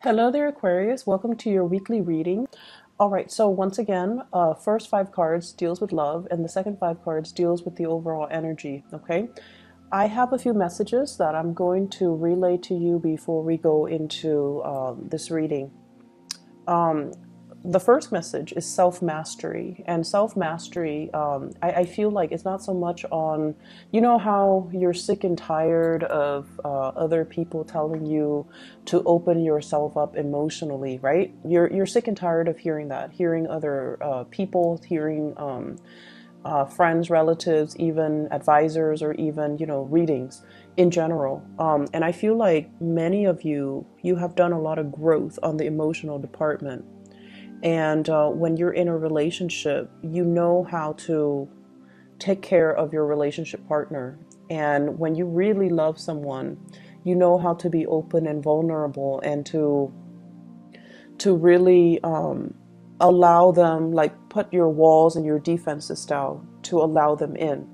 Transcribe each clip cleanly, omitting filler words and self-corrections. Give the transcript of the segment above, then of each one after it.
Hello there, Aquarius. Welcome to your weekly reading. All right, so once again, first five cards deals with love, and the second five cards deals with the overall energy. Okay, I have a few messages that I'm going to relay to you before we go into this reading. The first message is self-mastery, and self-mastery, I feel like it's not so much on, you know how you're sick and tired of other people telling you to open yourself up emotionally, right? You're sick and tired of hearing that, hearing other people, hearing friends, relatives, even advisors, or even, readings in general. And I feel like many of you have done a lot of growth on the emotional department. And when you're in a relationship, you know how to take care of your relationship partner. And when you really love someone, you know how to be open and vulnerable, and to really allow them, like put your walls and your defenses down to allow them in.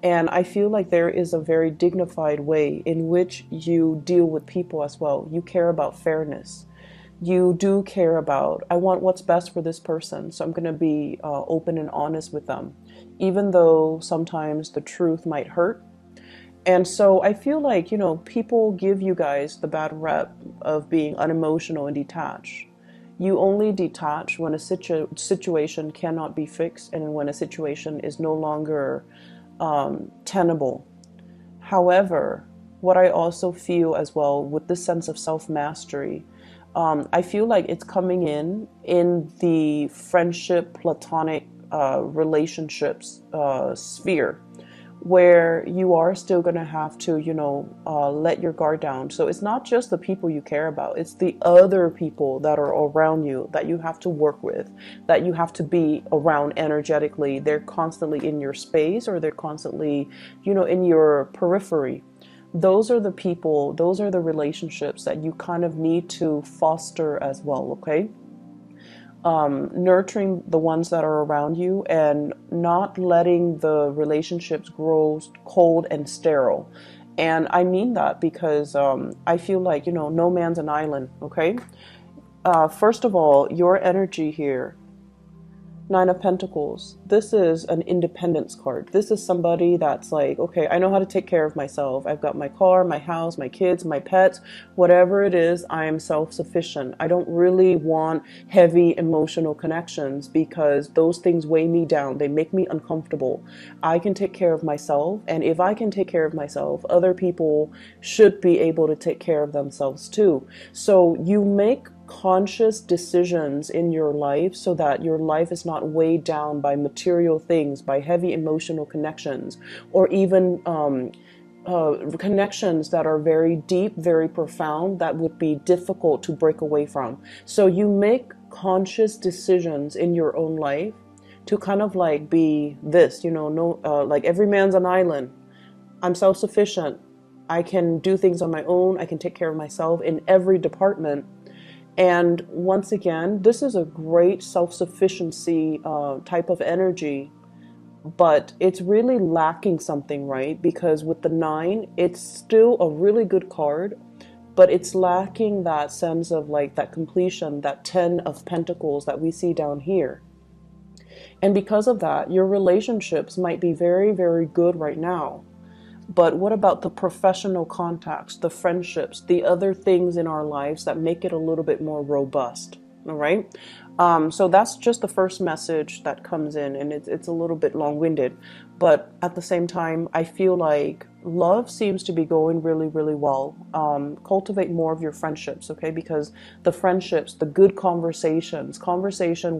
And I feel like there is a very dignified way in which you deal with people as well. You care about fairness. You do care about, I want what's best for this person, so I'm going to be open and honest with them, even though sometimes the truth might hurt. And so I feel like, people give you guys the bad rep of being unemotional and detached. You only detach when a situation cannot be fixed, and when a situation is no longer tenable. However, what I also feel as well with this sense of self-mastery, I feel like it's coming in the friendship, platonic relationships sphere, where you are still going to have to, let your guard down. So it's not just the people you care about, it's the other people that are around you that you have to work with, that you have to be around energetically. They're constantly in your space, or they're constantly, in your periphery. Those are the people, those are the relationships that you kind of need to foster as well, okay? Nurturing the ones that are around you, and not letting the relationships grow cold and sterile. And I mean that because I feel like, no man's an island, okay? First of all, your energy here, Nine of Pentacles. This is an independence card. This is somebody that's like, okay, I know how to take care of myself. I've got my car, my house, my kids, my pets, whatever it is, I am self-sufficient. I don't really want heavy emotional connections because those things weigh me down. They make me uncomfortable. I can take care of myself, and if I can take care of myself, other people should be able to take care of themselves too. So you make conscious decisions in your life so that your life is not weighed down by material things, by heavy emotional connections, or even connections that are very deep, very profound, that would be difficult to break away from. So you make conscious decisions in your own life to kind of like be this, no, like every man's an island. I'm self-sufficient. I can do things on my own. I can take care of myself in every department. And once again, this is a great self-sufficiency type of energy, but it's really lacking something, right? Because with the nine, it's still a really good card, but it's lacking that sense of like that completion, that 10 of Pentacles that we see down here. And because of that, your relationships might be very, very good right now. But what about the professional contacts, the friendships, the other things in our lives that make it a little bit more robust? All right. So that's just the first message that comes in, and it's a little bit long-winded, but at the same time, I feel like love seems to be going really, really well. Cultivate more of your friendships, okay? Because the friendships, the good conversation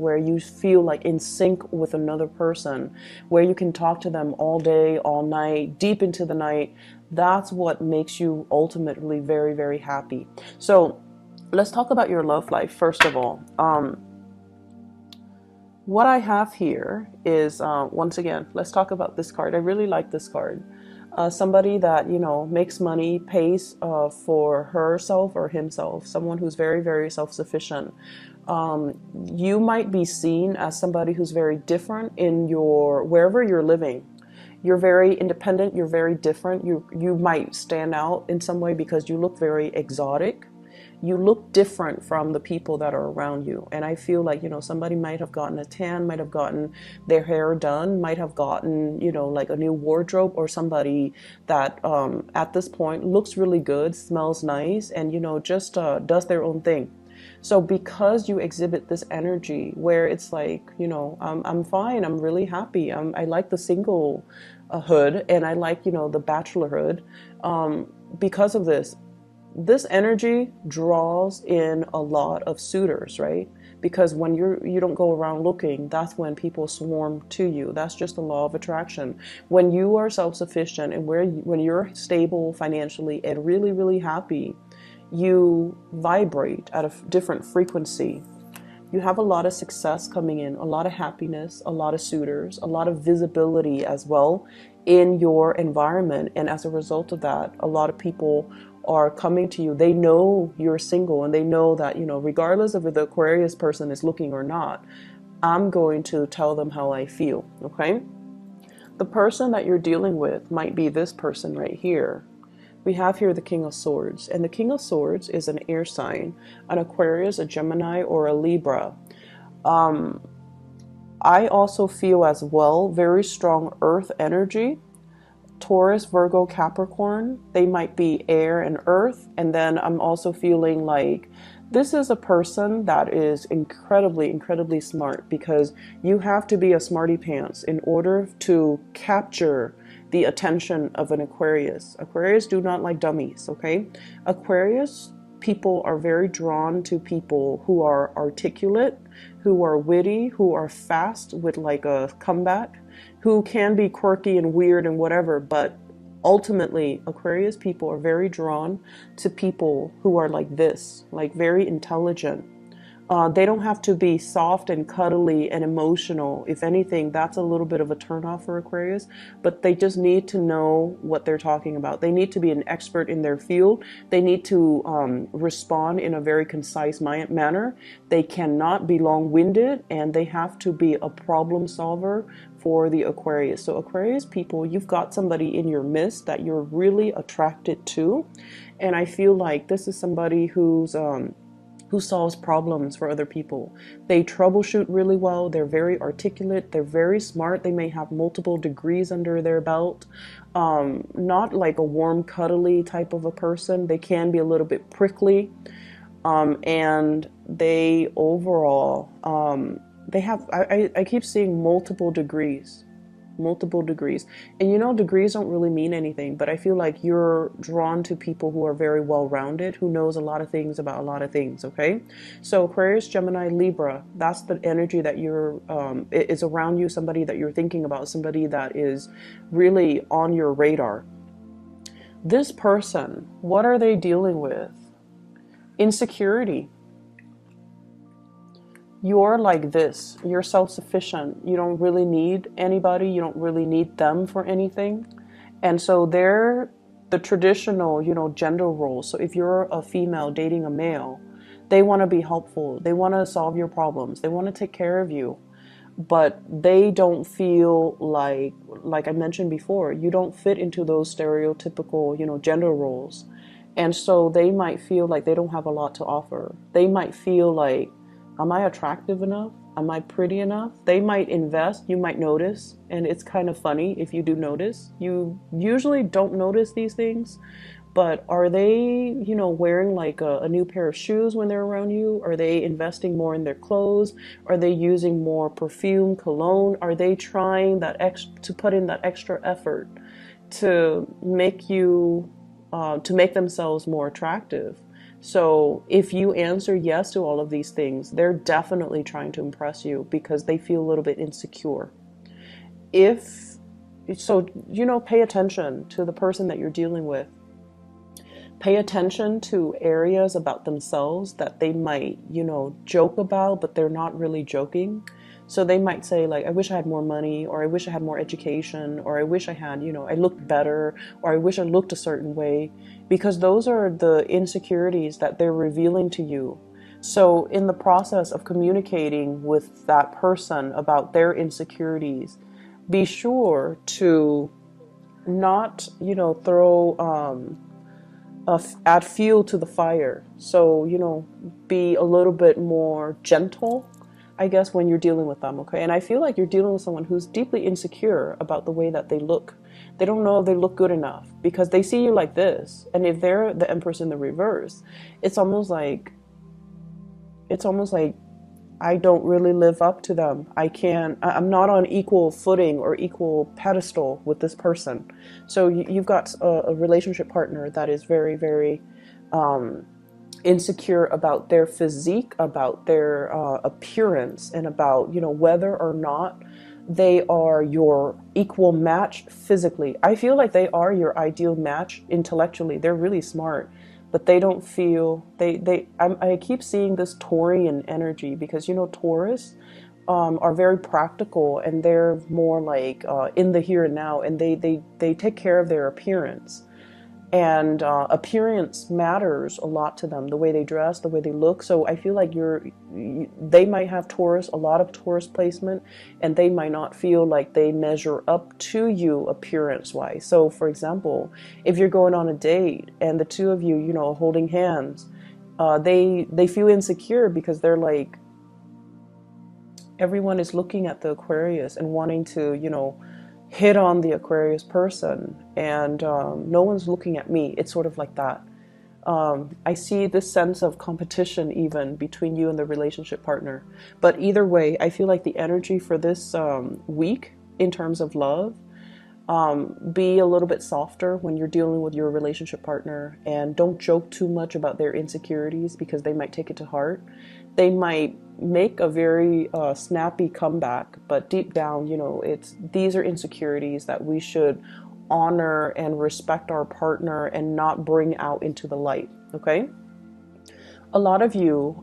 where you feel like in sync with another person, where you can talk to them all day, all night, deep into the night, that's what makes you ultimately very, very happy. So let's talk about your love life first of all. What I have here is, once again, let's talk about this card. I really like this card. Somebody that, makes money, pays for herself or himself, someone who's very, very self-sufficient. You might be seen as somebody who's very different in wherever you're living. You're very independent, you're very different. You might stand out in some way because you look very exotic. you look different from the people that are around you. And I feel like, somebody might have gotten a tan, might have gotten their hair done, might have gotten, like a new wardrobe, or somebody that at this point looks really good, smells nice, and, just does their own thing. So because you exhibit this energy where it's like, I'm fine, I'm really happy, I like the single hood, and I like, the bachelorhood. Because of this energy draws in a lot of suitors, right? Because when you don't go around looking, that's when people swarm to you. That's just the law of attraction. When you are self-sufficient and when you're stable financially and really, really happy, you vibrate at a different frequency. You have a lot of success coming in, a lot of happiness, a lot of suitors, a lot of visibility as well in your environment. And as a result of that, a lot of people are coming to you. They know you're single, and they know that, regardless of if the Aquarius person is looking or not, I'm going to tell them how I feel, okay? The person that you're dealing with might be this person right here. We have here the King of Swords, and the King of Swords is an air sign, an Aquarius, a Gemini, or a Libra. I also feel as well very strong earth energy. Taurus, Virgo, Capricorn, they might be air and earth. And then I'm also feeling like this is a person that is incredibly, incredibly smart, because you have to be a smarty pants in order to capture the attention of an Aquarius. Aquarius do not like dummies, okay? Aquarius people are very drawn to people who are articulate, who are witty, who are fast with like a comeback, who can be quirky and weird and whatever, but ultimately Aquarius people are very drawn to people who are like this, like very intelligent. They don't have to be soft and cuddly and emotional. If anything, that's a little bit of a turnoff for Aquarius, but they just need to know what they're talking about. They need to be an expert in their field. They need to respond in a very concise manner. They cannot be long-winded, and they have to be a problem solver for the Aquarius. So Aquarius people, you've got somebody in your midst that you're really attracted to. And I feel like this is somebody who solves problems for other people. They troubleshoot really well. They're very articulate. They're very smart. They may have multiple degrees under their belt. Not like a warm, cuddly type of a person. They can be a little bit prickly. And they overall, they have, I keep seeing multiple degrees. And degrees don't really mean anything, but I feel like you're drawn to people who are very well-rounded, who knows a lot of things about a lot of things, okay? So Aquarius, Gemini, Libra, that's the energy that is around you, somebody that you're thinking about, somebody that is really on your radar. This person, what are they dealing with? Insecurity. You're like this. You're self-sufficient. You don't really need anybody. You don't really need them for anything. And so they're the traditional, gender roles. So if you're a female dating a male, they want to be helpful. They want to solve your problems. They want to take care of you. But they don't feel like I mentioned before, you don't fit into those stereotypical, gender roles. And so they might feel like they don't have a lot to offer. They might feel like, am I attractive enough? Am I pretty enough? They might invest, you might notice, and it's kind of funny if you do notice. You usually don't notice these things, but are they, wearing like a new pair of shoes when they're around you? Are they investing more in their clothes? Are they using more perfume, cologne? Are they trying to put in that extra effort to make themselves more attractive? So if you answer yes to all of these things, they're definitely trying to impress you because they feel a little bit insecure. Pay attention to the person that you're dealing with. Pay attention to areas about themselves that they might, joke about, but they're not really joking. So they might say like, I wish I had more money, or I wish I had more education, or I wish I had, I looked better, or I wish I looked a certain way, because those are the insecurities that they're revealing to you. So in the process of communicating with that person about their insecurities, be sure to not, throw add fuel to the fire. So, be a little bit more gentle, I guess, when you're dealing with them, okay? And I feel like you're dealing with someone who's deeply insecure about the way that they look. They don't know if they look good enough because they see you like this. And if they're the Empress in the reverse, it's almost like I don't really live up to them. I'm not on equal footing or equal pedestal with this person. So you've got a relationship partner that is very, very insecure about their physique, about their appearance, and about, whether or not they are your equal match physically. I feel like they are your ideal match intellectually. They're really smart, but they don't feel I keep seeing this Taurian energy because Taurus are very practical, and they're more like in the here and now, and they take care of their appearance. And appearance matters a lot to them, the way they dress, the way they look. So I feel like they might have Taurus, a lot of Taurus placement, and they might not feel like they measure up to you appearance wise. So for example, if you're going on a date and the two of you, holding hands, they feel insecure because they're like, everyone is looking at the Aquarius and wanting to, hit on the Aquarius person, and no one's looking at me. It's sort of like that. I see this sense of competition even between you and the relationship partner. But either way, I feel like the energy for this week in terms of love, be a little bit softer when you're dealing with your relationship partner, and don't joke too much about their insecurities because they might take it to heart. They might make a very snappy comeback, but deep down, these are insecurities that we should honor and respect our partner and not bring out into the light, okay? A lot of you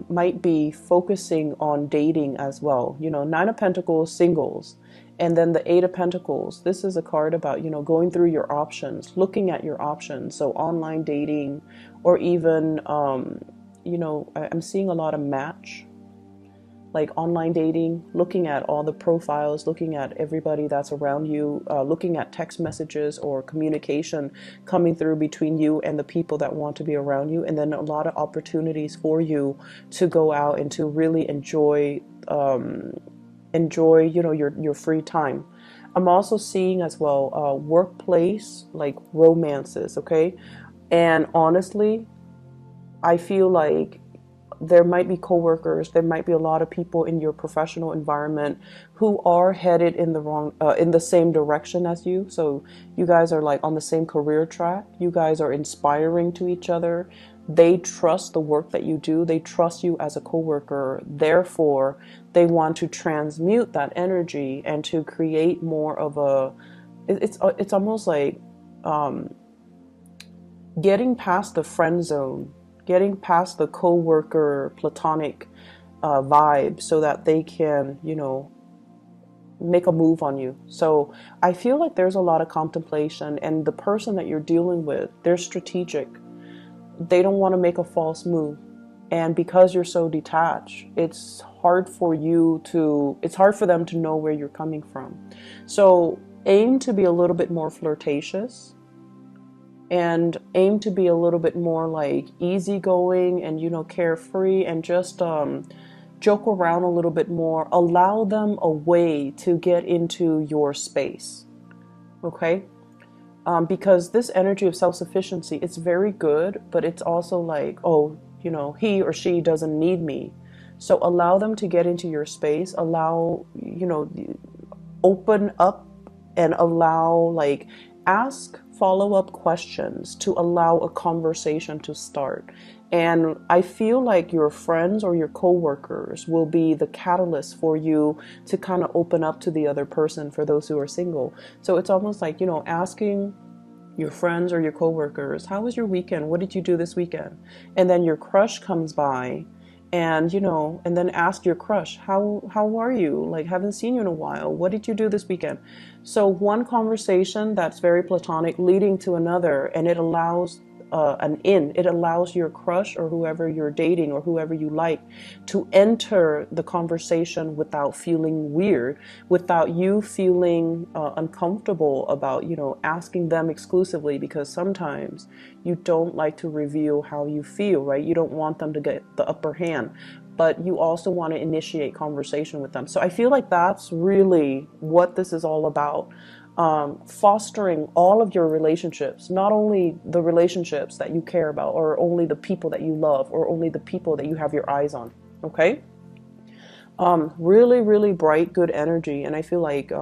might be focusing on dating as well. Nine of Pentacles, singles. And then the Eight of Pentacles. This is a card about, going through your options, looking at your options. So online dating, or even, I'm seeing a lot of match, like online dating, looking at all the profiles, looking at everybody that's around you, looking at text messages or communication coming through between you and the people that want to be around you. And then a lot of opportunities for you to go out and to really enjoy, your free time. I'm also seeing as well, workplace, like romances, okay? And honestly, I feel like there might be coworkers, there might be a lot of people in your professional environment who are headed in the same direction as you. So you guys are like on the same career track. You guys are inspiring to each other. They trust the work that you do. They trust you as a coworker. Therefore, they want to transmute that energy and to create more of it's almost like getting past the friend zone, getting past the coworker platonic vibe, so that they can, make a move on you. So I feel like there's a lot of contemplation, and the person that you're dealing with, they're strategic. They don't want to make a false move. And because you're so detached, it's hard for them to know where you're coming from. So aim to be a little bit more flirtatious, and aim to be a little bit more like easygoing and, carefree, and just joke around a little bit more. Allow them a way to get into your space, okay? Because this energy of self-sufficiency, it's very good, but it's also like, he or she doesn't need me. So allow them to get into your space, open up, and ask follow-up questions to allow a conversation to start. And I feel like your friends or your coworkers will be the catalyst for you to kind of open up to the other person, for those who are single. So it's almost like, asking your friends or your coworkers, how was your weekend? What did you do this weekend? And then your crush comes by, and and then ask your crush, how are you? Like, haven't seen you in a while. What did you do this weekend? So one conversation that's very platonic leading to another, and it allows an in. It allows your crush or whoever you're dating or whoever you like to enter the conversation without feeling weird, without you feeling uncomfortable about, asking them exclusively, because sometimes you don't like to reveal how you feel, right? You don't want them to get the upper hand, but you also want to initiate conversation with them. So I feel like that's really what this is all about. Fostering all of your relationships, not only the relationships that you care about, or only the people that you love, or only the people that you have your eyes on. Okay? Really, really bright, good energy. And I feel like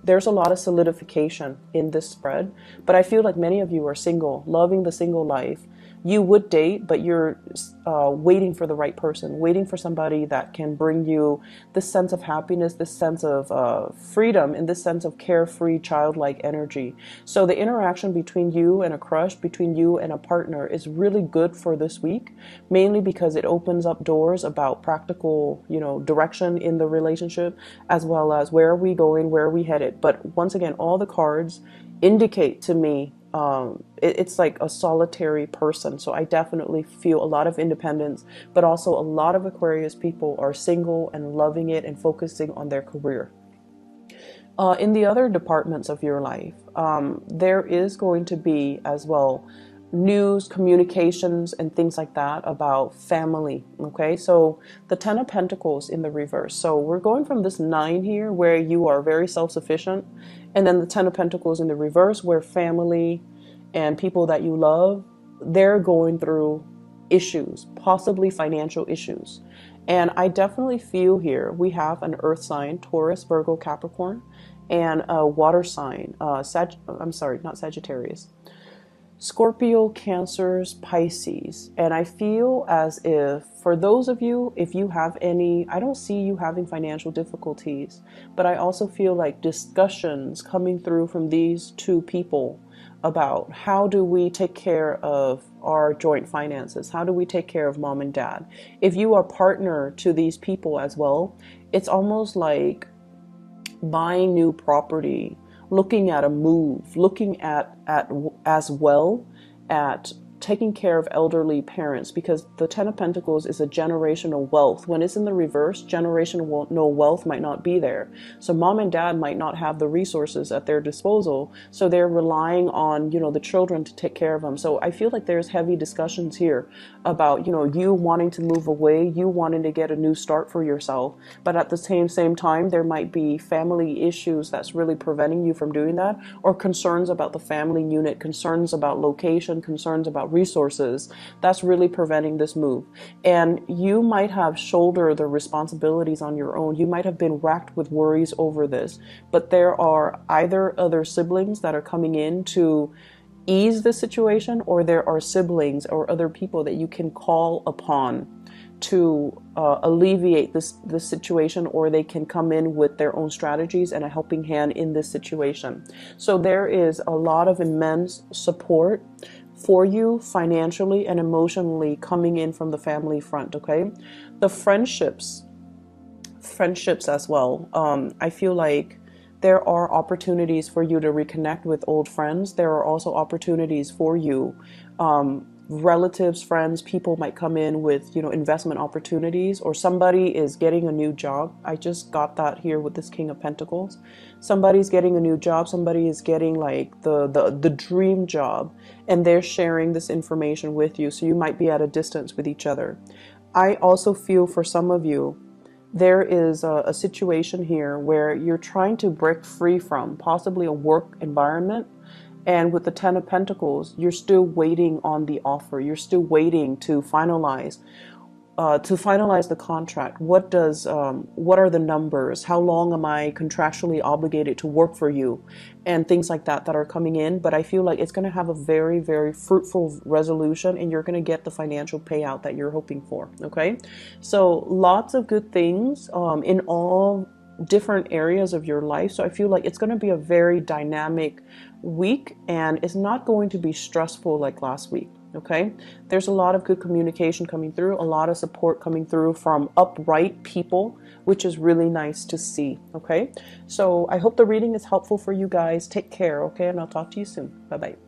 there's a lot of solidification in this spread. But I feel like many of you are single, loving the single life. You would date, but you're waiting for the right person, waiting for somebody that can bring you this sense of happiness, this sense of freedom, and this sense of carefree, childlike energy. So the interaction between you and a crush, between you and a partner, is really good for this week, mainly because it opens up doors about practical, direction in the relationship, as well as where are we going, where are we headed. But once again, all the cards indicate to me it's like a solitary person. So I definitely feel a lot of independence, but also a lot of Aquarius people are single and loving it and focusing on their career. In the other departments of your life, there is going to be as well news, communications, and things like that about family. Okay, so the Ten of Pentacles in the reverse. So we're going from this 9 here where you are very self-sufficient, and then the Ten of Pentacles in the reverse where family and people that you love, they're going through issues, possibly financial issues. And I definitely feel here we have an earth sign, Taurus, Virgo, Capricorn, and a water sign, not Sagittarius, Scorpio, Cancers, Pisces. And I feel as if for those of you, if you have any, I don't see you having financial difficulties, but I also feel like discussions coming through from these two people about how do we take care of our joint finances? How do we take care of mom and dad? If you are partner to these people as well, it's almost like buying new property, looking at a move, looking at as well at taking care of elderly parents, because the Ten of Pentacles is a generational wealth. When it's in the reverse, generational wealth might not be there. So mom and dad might not have the resources at their disposal. So they're relying on, the children to take care of them. So I feel like there's heavy discussions here about, you wanting to move away, you wanting to get a new start for yourself. But at the same time, there might be family issues that's really preventing you from doing that, or concerns about the family unit, concerns about location, concerns about resources that's really preventing this move. And you might have shouldered the responsibilities on your own. You might have been racked with worries over this, but there are either other siblings that are coming in to ease the situation, or there are siblings or other people that you can call upon to alleviate this situation, or they can come in with their own strategies and a helping hand in this situation. So there is a lot of immense support for you financially and emotionally coming in from the family front. Okay, the friendships as well. I feel like there are opportunities for you to reconnect with old friends. There are also opportunities for you, relatives, friends, people might come in with, investment opportunities, or somebody is getting a new job. I just got that here with this King of Pentacles. Somebody's getting a new job. Somebody is getting like the dream job, and they're sharing this information with you. So you might be at a distance with each other. I also feel for some of you, there is a situation here where you're trying to break free from possibly a work environment. And with the Ten of Pentacles, you're still waiting on the offer. You're still waiting to finalize the contract. What are the numbers? How long am I contractually obligated to work for you? And things like that are coming in. But I feel like it's going to have a very, very fruitful resolution, and you're going to get the financial payout that you're hoping for. Okay, so lots of good things in all different areas of your life. So I feel like it's going to be a very dynamic week, and it's not going to be stressful like last week. Okay, there's a lot of good communication coming through, a lot of support coming through from upright people, which is really nice to see. Okay, so I hope the reading is helpful for you guys. Take care. Okay, and I'll talk to you soon. Bye bye.